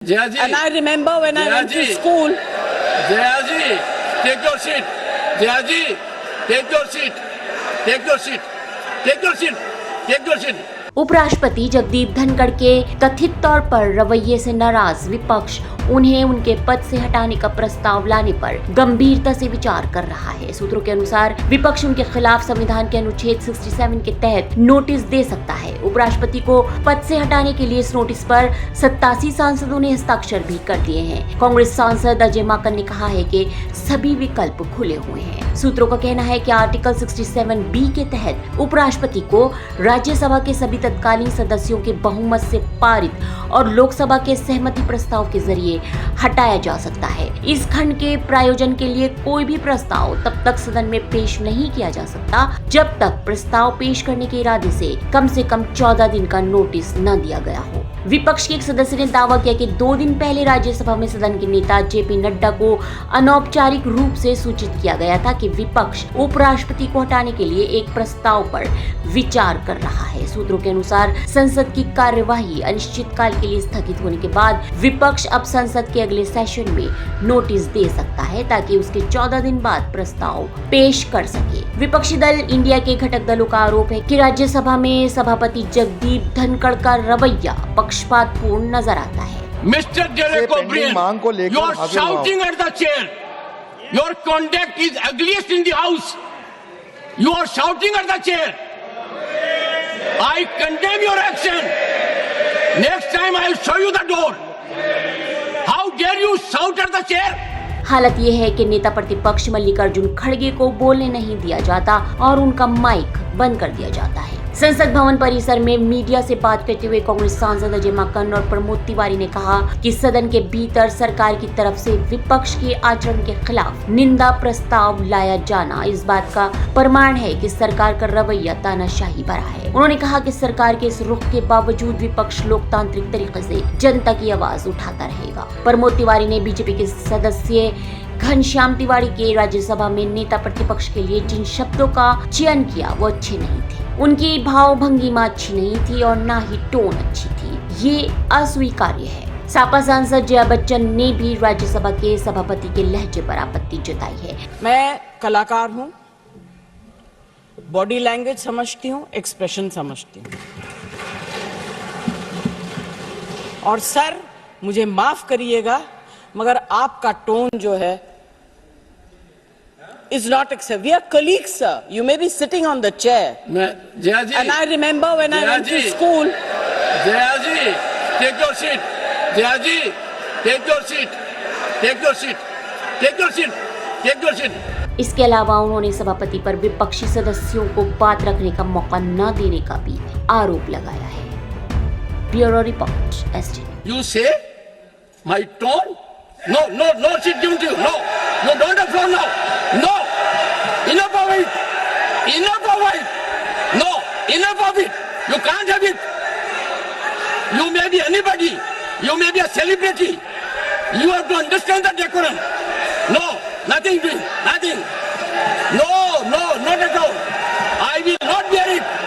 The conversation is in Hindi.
Jaya ji. And I remember when I went to school. Jaya ji, take your seat. Jaya ji, take your seat. Take your seat. Take your seat. Take your seat. उपराष्ट्रपति जगदीप धनखड़ के कथित तौर पर रवैये से नाराज विपक्ष उन्हें उनके पद से हटाने का प्रस्ताव लाने पर गंभीरता से विचार कर रहा है। सूत्रों के अनुसार विपक्ष उनके खिलाफ संविधान के अनुच्छेद 67 के तहत नोटिस दे सकता है। उपराष्ट्रपति को पद से हटाने के लिए इस नोटिस पर 87 सांसदों ने हस्ताक्षर भी कर दिए हैं। कांग्रेस सांसद अजय माकन ने कहा है कि सभी विकल्प खुले हुए हैं। सूत्रों का कहना है कि आर्टिकल 67B के तहत उपराष्ट्रपति को राज्यसभा के सभी तत्कालीन सदस्यों के बहुमत से पारित और लोकसभा के सहमति प्रस्ताव के जरिए हटाया जा सकता है। इस खंड के प्रायोजन के लिए कोई भी प्रस्ताव तब तक सदन में पेश नहीं किया जा सकता जब तक प्रस्ताव पेश करने के इरादे से कम 14 दिन का नोटिस न दिया गया हो। विपक्ष के एक सदस्य ने दावा किया कि 2 दिन पहले राज्यसभा में सदन के नेता जेपी नड्डा को अनौपचारिक रूप से सूचित किया गया था कि विपक्ष उपराष्ट्रपति को हटाने के लिए एक प्रस्ताव पर विचार कर रहा है। सूत्रों के अनुसार संसद की कार्यवाही अनिश्चितकाल के लिए स्थगित होने के बाद विपक्ष अब संसद के अगले सेशन में नोटिस दे सकता है ताकि उसके 14 दिन बाद प्रस्ताव पेश कर सके। विपक्षी दल इंडिया के घटक दलों का आरोप है कि राज्यसभा में सभापति जगदीप धनखड़ का रवैया पक्षपातपूर्ण नजर आता है। Mr. Derek O'Brien, you are shouting at the chair. Your conduct is ugliest in the house. You are shouting at the chair. I condemn your action. Next time I will show you the door. How dare you shout at the chair? हालत ये है कि नेता प्रतिपक्ष मल्लिकार्जुन खड़गे को बोलने नहीं दिया जाता और उनका माइक बंद कर दिया जाता है। संसद भवन परिसर में मीडिया से बात करते हुए कांग्रेस सांसद अजय माकन और प्रमोद तिवारी ने कहा कि सदन के भीतर सरकार की तरफ से विपक्ष के आचरण के खिलाफ निंदा प्रस्ताव लाया जाना इस बात का प्रमाण है कि सरकार का रवैया तानाशाही भरा है। उन्होंने कहा कि सरकार के इस रुख के बावजूद विपक्ष लोकतांत्रिक तरीके से जनता की आवाज उठाता रहेगा। प्रमोद तिवारी ने बीजेपी के सदस्य घनश्याम तिवारी के राज्यसभा में नेता प्रतिपक्ष के लिए जिन शब्दों का चयन किया वो अच्छे नहीं थे। उनकी भाव भंगिमा अच्छी नहीं थी और ना ही टोन अच्छी थी। ये अस्वीकार्य है। सपा सांसद जया बच्चन ने भी राज्यसभा के सभापति के लहजे पर आपत्ति जताई है। मैं कलाकार हूँ, बॉडी लैंग्वेज समझती हूँ, एक्सप्रेशन समझती हूँ। और सर मुझे माफ करिएगा मगर आपका टोन जो है is not acceptable. We are colleagues, sir. You may be sitting on the chair. Jaya ji. And I remember when I went to school. Jaya ji, take your seat. Jaya ji, take your seat. Take your seat. Take your seat. Take your seat. इसके अलावा उन्होंने सभापति पर विपक्षी सदस्यों को बात रखने का मौका न देने का भी आरोप लगाया है। Bureau report STN। You say my tone? No seat given to you. No, you don't have floor now. No, enough of it. Enough of it. No, enough of it. You can't have it. You may be anybody. You may be a celebrity. You have to understand the decorum. No, nothing doing. Nothing. No.